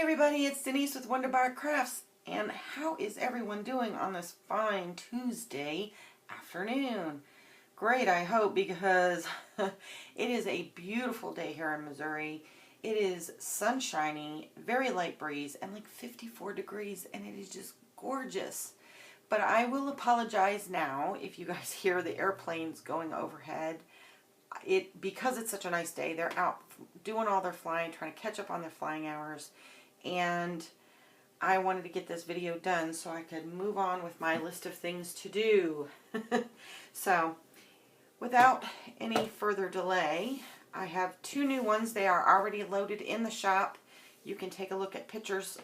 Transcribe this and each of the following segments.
everybody, it's Denise with Wondubar Crafts, and how is everyone doing on this fine Tuesday afternoon? Great, I hope, because it is a beautiful day here in Missouri. It is sunshiny, very light breeze, and like 54 degrees, and it is just gorgeous. But I will apologize now if you guys hear the airplanes going overhead. Because it's such a nice day, they're out doing all their flying, trying to catch up on their flying hours, and I wanted to get this video done so I could move on with my list of things to do. So without any further delay, I have two new ones. They are already loaded in the shop. You can take a look at pictures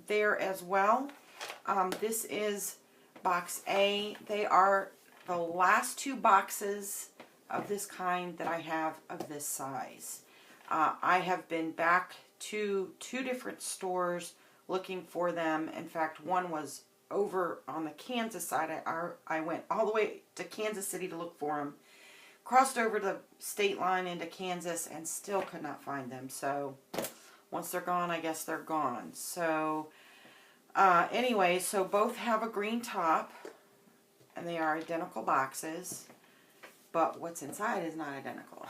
there as well. This is box A. They are the last two boxes of this kind that I have of this size. I have been back to two different stores looking for them. In fact, one was over on the Kansas side. I went all the way to Kansas City to look for them, crossed over the state line into Kansas, and still could not find them. So once they're gone, I guess they're gone. So anyway, so both have a green top, and they are identical boxes. But what's inside is not identical.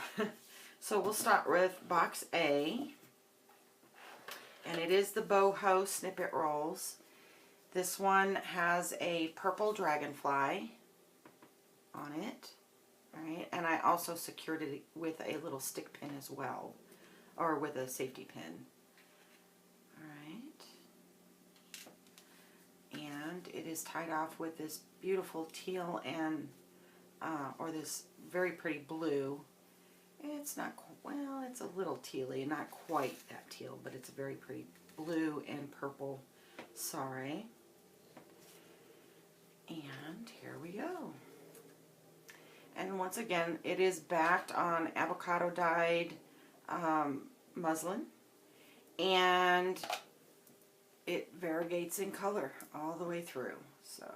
So we'll start with box A. And it is the Boho Snippet rolls. This one has a purple dragonfly on it. Right? And I also secured it with a little stick pin as well. Or with a safety pin. Alright. And it is tied off with this beautiful teal and or this very pretty blue. It's not, well, it's a little tealy, not quite that teal, but it's a very pretty blue and purple sari. And here we go. And once again, it is backed on avocado dyed muslin, and it variegates in color all the way through. So.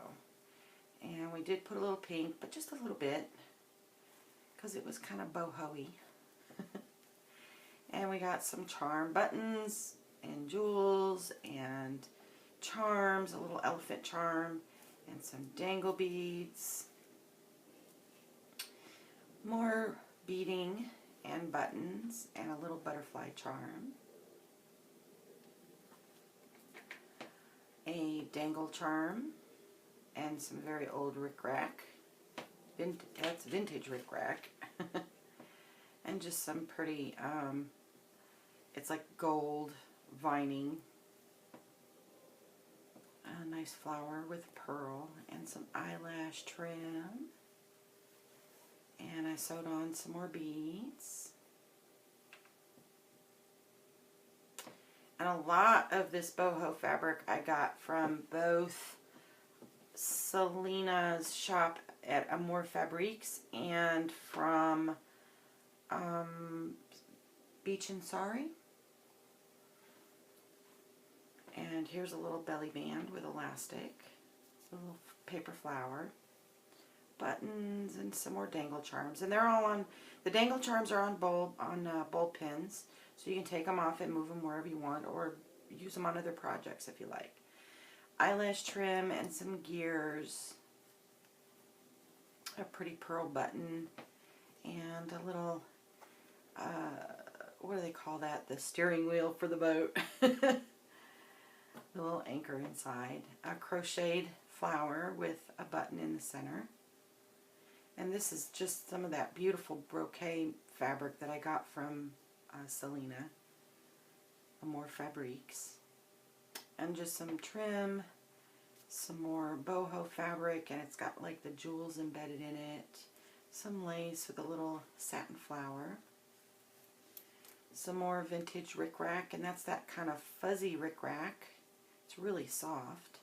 And we did put a little pink, but just a little bit, because it was kind of boho-y. And we got some charm buttons, and jewels, and charms, a little elephant charm, and some dangle beads. More beading and buttons, and a little butterfly charm. A dangle charm. And some very old rickrack. That's vintage rickrack. And just some pretty, it's like gold vining. A nice flower with pearl and some eyelash trim. And I sewed on some more beads. And a lot of this boho fabric I got from both Selena's shop at Amour Fabriques and from Beach and Sari. And here's a little belly band with elastic, a little paper flower, buttons, and some more dangle charms. And they're all on, the dangle charms are on bulb pins, so you can take them off and move them wherever you want, or use them on other projects if you like. Eyelash trim and some gears, a pretty pearl button, and a little, what do they call that? The steering wheel for the boat. The little anchor inside. A crocheted flower with a button in the center. And this is just some of that beautiful brocade fabric that I got from Selena, Amour Fabriques. And just some trim, some more boho fabric, and it's got like the jewels embedded in it, some lace with a little satin flower, some more vintage rickrack, and that's that kind of fuzzy rickrack. It's really soft,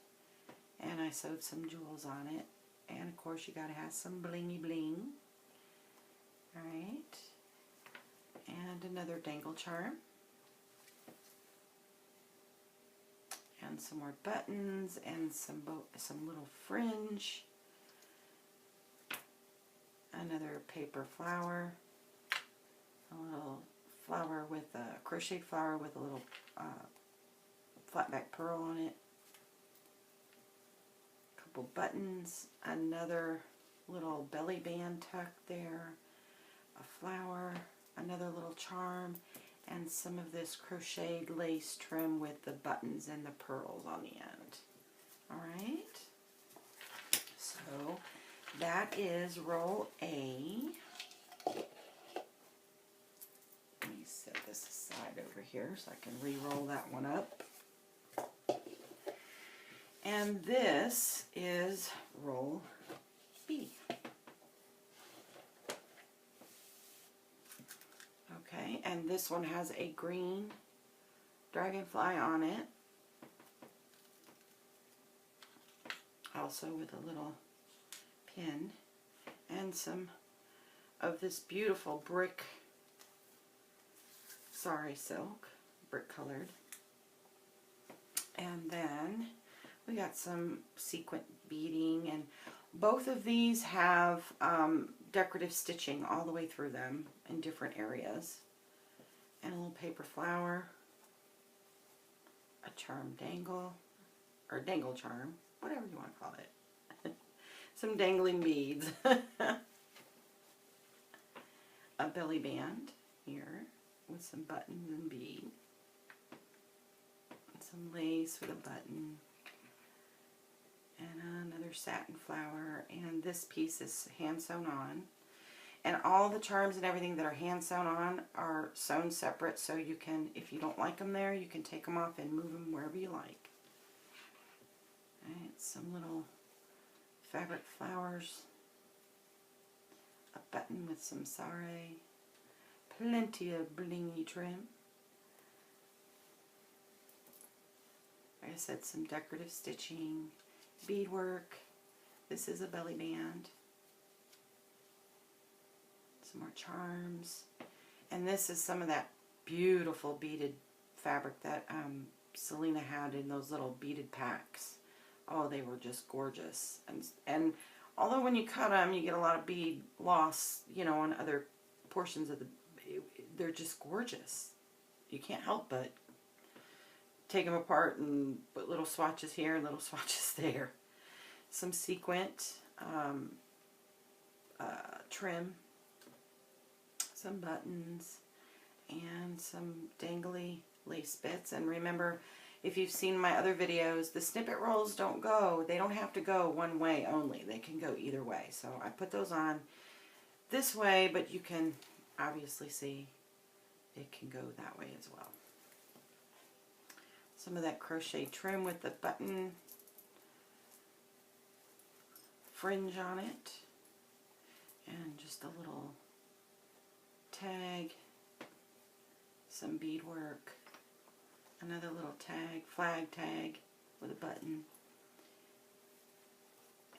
and I sewed some jewels on it, and of course you gotta have some blingy bling. Alright, and another dangle charm. And some more buttons and some little fringe. Another paper flower. A little flower with a crocheted flower with a little flat back pearl on it. A couple buttons, another little belly band tuck there, a flower, another little charm, and some of this crocheted lace trim with the buttons and the pearls on the end. Alright, so that is roll A. Let me set this aside over here so I can re-roll that one up. And this is roll B. Okay, and this one has a green dragonfly on it. Also with a little pin. And some of this beautiful brick sari silk, brick colored. And then we got some sequin beading, and both of these have decorative stitching all the way through them in different areas. And a little paper flower, a charm dangle, or dangle charm, whatever you want to call it. Some dangling beads. A belly band here with some buttons and bead. And some lace with a button. And another satin flower. And this piece is hand sewn on. And all the charms and everything that are hand sewn on are sewn separate, so you can, if you don't like them there, you can take them off and move them wherever you like. Alright, some little fabric flowers, a button with some sari, plenty of blingy trim. Like I said, some decorative stitching, beadwork. This is a belly band. Some more charms. And this is some of that beautiful beaded fabric that Selena had in those little beaded packs. Oh, they were just gorgeous. And although when you cut them, you get a lot of bead loss, you know, on other portions of the, they're just gorgeous. You can't help but take them apart and put little swatches here and little swatches there. Some sequent trim, some buttons, and some dangly lace bits. And remember, if you've seen my other videos, the snippet rolls don't go, they don't have to go one way only. They can go either way. So I put those on this way, but you can obviously see it can go that way as well. Some of that crochet trim with the button fringe on it. And just a little tag, some beadwork. Another little tag, flag tag with a button.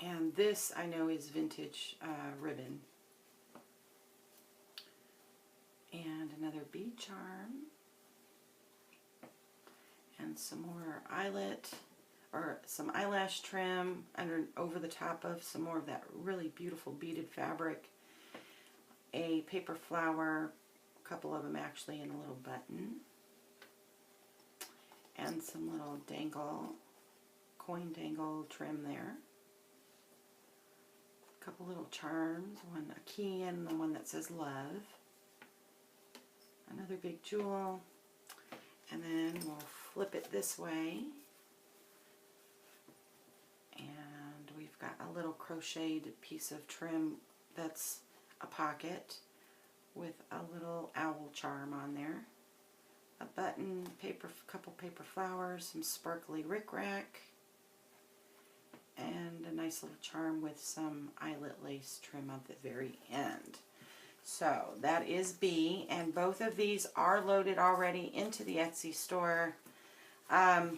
And this I know is vintage ribbon. And another bead charm. And some more eyelet, or some eyelash trim over the top of some more of that really beautiful beaded fabric. A paper flower, a couple of them actually, and a little button. And some little dangle, coin dangle trim there. A couple little charms, one a key and the one that says love. Another big jewel. And then we'll flip it this way. And we've got a little crocheted piece of trim that's a pocket with a little owl charm on there. A button, couple paper flowers, some sparkly rickrack, and a nice little charm with some eyelet lace trim at the very end. So that is B, and both of these are loaded already into the Etsy store. I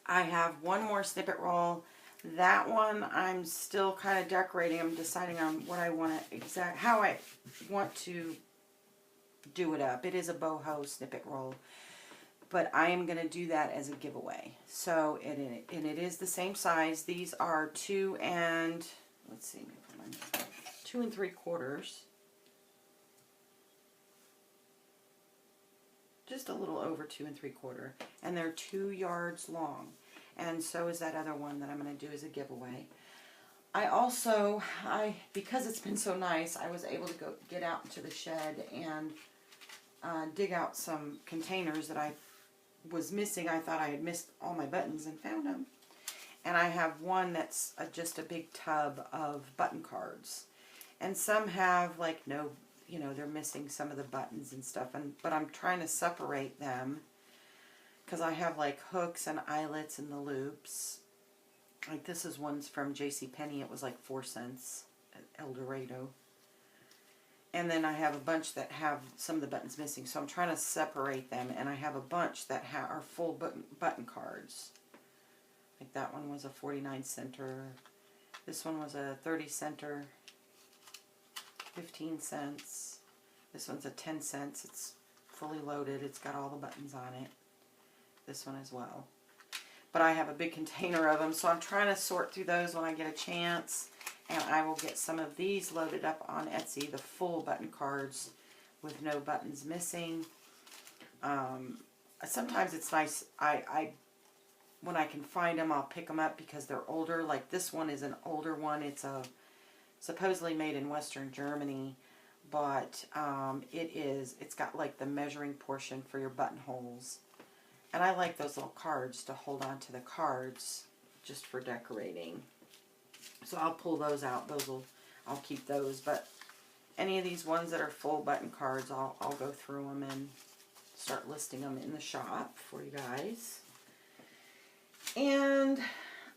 have one more snippet roll. That one I'm still kind of decorating. I'm deciding on what I want to how I want to do it up. It is a boho snippet roll, but I am going to do that as a giveaway. So and it is the same size. These are 2 and let's see, 2 3/4. just a little over 2 3/4, and they're 2 yards long. And so is that other one that I'm going to do as a giveaway. I also, because it's been so nice, I was able to get out into the shed and dig out some containers that I was missing. I thought I had missed all my buttons and found them. And I have one that's just a big tub of button cards. And some have like no, they're missing some of the buttons and stuff. But I'm trying to separate them because I have like hooks and eyelets and the loops. Like this is one's from JCPenney. It was like 4 cents at El Dorado. And then I have a bunch that have some of the buttons missing. So I'm trying to separate them. And I have a bunch that are full button cards. Like that one was a 49 center. This one was a 30 center. 15 cents. This one's a 10 cents. It's fully loaded. It's got all the buttons on it. This one as well. But I have a big container of them. So I'm trying to sort through those when I get a chance. And I will get some of these loaded up on Etsy. The full button cards with no buttons missing. Sometimes it's nice. When I can find them, I'll pick them up because they're older. Like this one is an older one. It's supposedly made in Western Germany, but it's got like the measuring portion for your buttonholes. And I like those little cards to hold on to the cards just for decorating. So I'll pull those out. I'll keep those. But any of these ones that are full button cards, I'll go through them and start listing them in the shop for you guys. And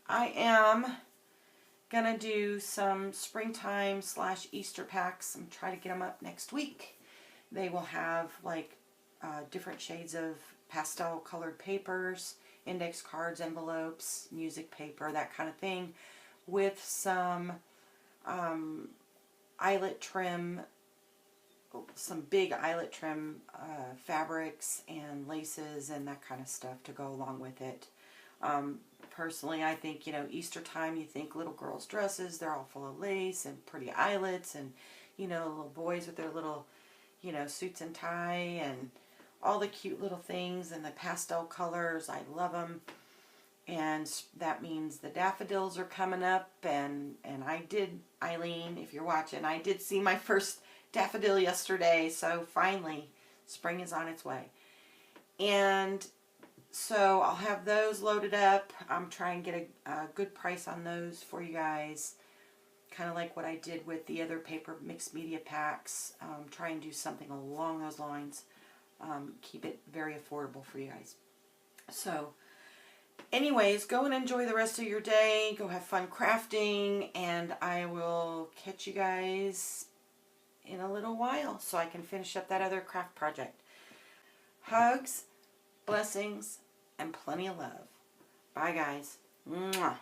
I am going to do some springtime / Easter packs. I'm trying to get them up next week. They will have like different shades of pastel colored papers, index cards, envelopes, music paper, that kind of thing, with some eyelet trim, some big eyelet trim fabrics and laces and that kind of stuff to go along with it. Personally, I think, Easter time, you think little girls' dresses, they're all full of lace and pretty eyelets and, little boys with their little, suits and tie and all the cute little things and the pastel colors. I love them. And that means the daffodils are coming up. And I did, Eileen, if you're watching, I did see my first daffodil yesterday. So finally, spring is on its way. And so I'll have those loaded up. I'm trying to get a good price on those for you guys. Kind of like what I did with the other paper mixed media packs. Try and do something along those lines. Keep it very affordable for you guys. So, anyways, go and enjoy the rest of your day. Go have fun crafting. And I will catch you guys in a little while so I can finish up that other craft project. Hugs, blessings, and plenty of love. Bye, guys. Mwah.